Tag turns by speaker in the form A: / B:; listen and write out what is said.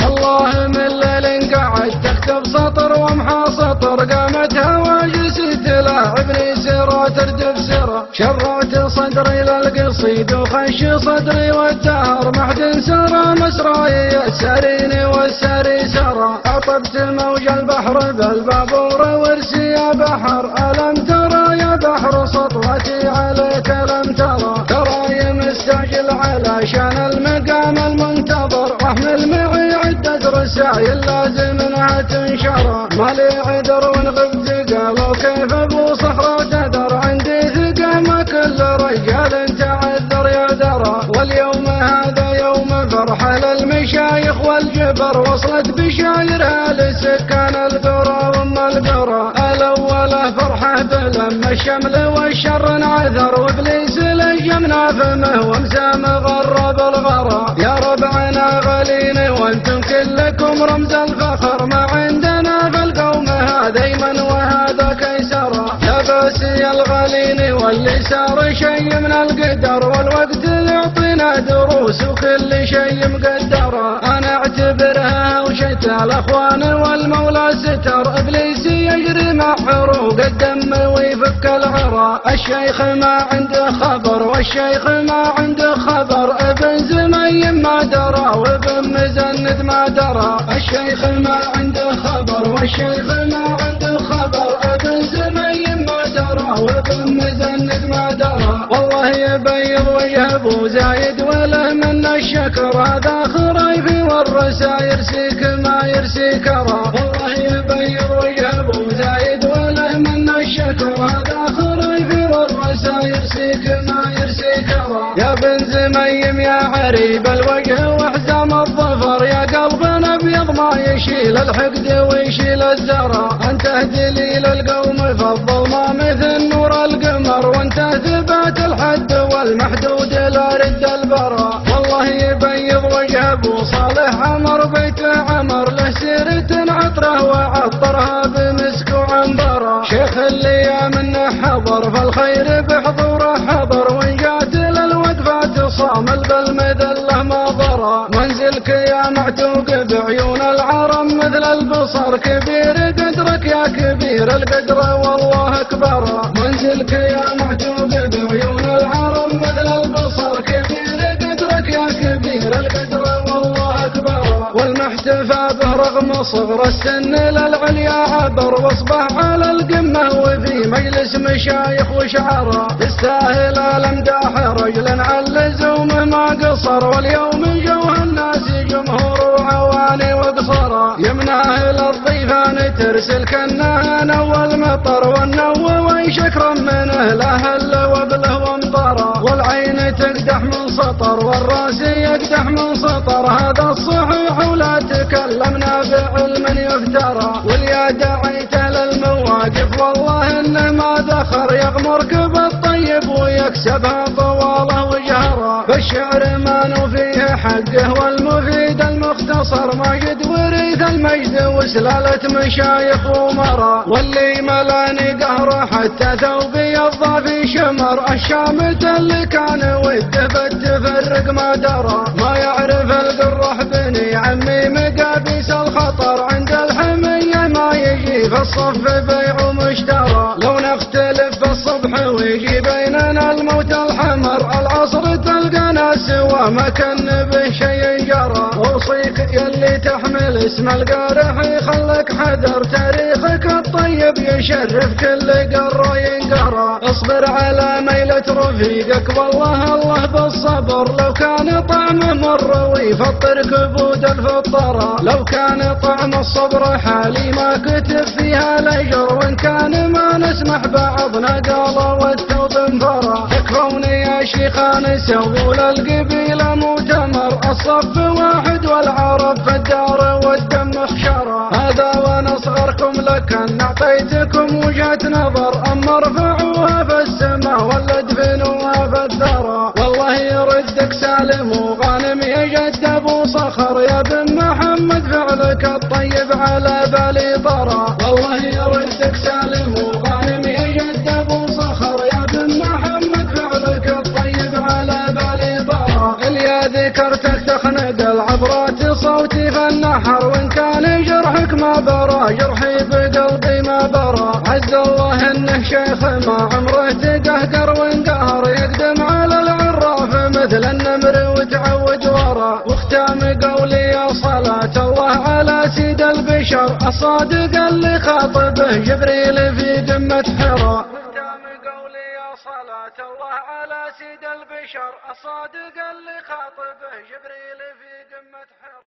A: الله من ليل قعد تكتب سطر ومحى سطر، قامت هواجس تلاعبني سيرة تردف سيرة، شرعت صدري للقصيد وخش صدري والدهر، محد سرى مسراي يسريني والسري سرى، عطبت موج البحر بالبابور ورسي يا بحر، ألم ترى يا بحر سطوتي عليك لم ترى مستعجل علشان المقام المنتظر، احمل معي عدة رسايل لازم انها تنشر، مالي عذر وان غبت قالوا كيف ابو صخرة تدر، عندي ثقة ما كل رجال تعذر يا درى، واليوم هذا يوم فرحة للمشايخ والجبر، وصلت بشايرها لسكان القرى وام القرى، الاولى فرحة بلم الشمل والشر انعذر، وابليس لجمنا فمه ومسام غرب الغرى، يا ربعنا غليني وانتم كلكم رمز الفخر، ما عندنا في القوم هذا يمن وهذا كيسرى، يا باسي الغليني واللي صار شيء من القدر، والوقت يعطينا دروس وكل شيء مقدر، انا اعتبرها وشتى الاخوان والمولى ستر، ابليس يجري مع حروق الدم ويفك العرى، الشيخ ما عنده خبر والشيخ ما عنده خبر، ابن زميم ما درى وابن مزند ما درى، الشيخ ما عنده خبر والشيخ ما عنده خبر، ابن زميم ما درى وابن مزند ما درى، والله يبيض وجه ابو زايد وله من الشكر، هذا خرايفي والرسا يرسيك ما يرسيك را، والله يبيض وجه ابو زايد وله من الشكر، هذا خرايفي والرسا يرسيك ما يرسيك را، يا بن زميم يا عريب الوجه وحزام الظفر، يا قلبنا ابيض ما يشيل الحقد ويشيل الزرى، انت دليل القوم في الظلمة مثل نور القمر، وانت ثبات الحد والمحدود لا رد البرى، والله يبيض وجه ابو صالح عمر بيت عمر، له سيرة عطره وعطرها بمسك وعنبرة، شيخ اللي منه حضر فالخير بحضوره حضر، وان جات للوقفات صامل بالمذله ما ضرى، منزلك يا معتوق بعيون العرم مثل البصر، كبير قدرك يا كبير القدر والله اكبر، منزلك يا معتوق بعيون العرم مثل البصر، كبير قدرك يا كبير القدر والله اكبر، والمحتفى به رغم صغر السن للعليا عبر، واصبح على القمه وفي مجلس مشايخ وشعراء، تستاهل الامداح رجلا على زومه ما قصر، واليوم جوه الناس جمهور وعواني وقصرى، يمناه للضيفان ترسل كانها نوى المطر، والنوى شكرا منه له وبله وامطرى، والعين تقدح من سطر والراس يقدح من سطر، هذا الصحيح ولا تكلمنا بعلم يفترى، واليا دعيت للمواقف والله انه ما ذخر، يغمرك بالطيب ويكسبها طواله وجهرا، بالشعر ما نفيه حقه والمفيد المختصر، ماجد وريث المجد وسلالة مشايخ ومرى، واللي ملاني قهره حتى ثوبي الضافي شمر، الشامت اللي كان وده بالتفرق ما درى، ما يعرف القرح بني عمي مقابيس الخطر، عند الحمية ما يجي في الصف بيع ومشترى، لو نختلف في الصبح ويجي بيننا الموت الحمر، العصر تلقانا سوا ما كان به شيء جرى، اوصيك يلي تحمل اسم القارح يخلك حذر، تاريخك الطيب يشرف كل قرى ينقرى، اصبر على ميلة رفيقك والله الله بالصبر، لو كان طعمه مر ويفطر كبود الفطرة، لو كان طعم الصبر حالي ما كتب فيها الاجر، وان كان ما نسمح بعضنا قال والثوب انفرى، تكفوني يا شيخان سووا للقبيلة مؤتمر، الصف واحد والعرب في الدار والدم خشرى، هذا وانا اصغركم لكن اعطيتكم وجهة نظر، اما ارفعوها في السماء ولا ادفنوها في الثرى، والله يردك سالم وغانم يا جد ابو صخر، يا بن محمد فعلك الطيب على بالي طرى، والله يردك سالم وغانم يا جد ابو صخر، يا بن محمد فعلك ذكرتك تخنق العبرات صوتي في النحر، وإن كان جرحك ما برى جرحي بقلبي ما برى. عز الله إنه شيخ ما عمره تقهقر وانقهر، يقدم على العراف مثل النمر وتعود ورا. واختام قولي يا صلاة الله على سيد البشر الصادق اللي خاطبه جبريل في قمة حراء. واختام قولي يا صلاة الله على سيد البشر الصادق اللي خاطبه جبريل في قمة حراء.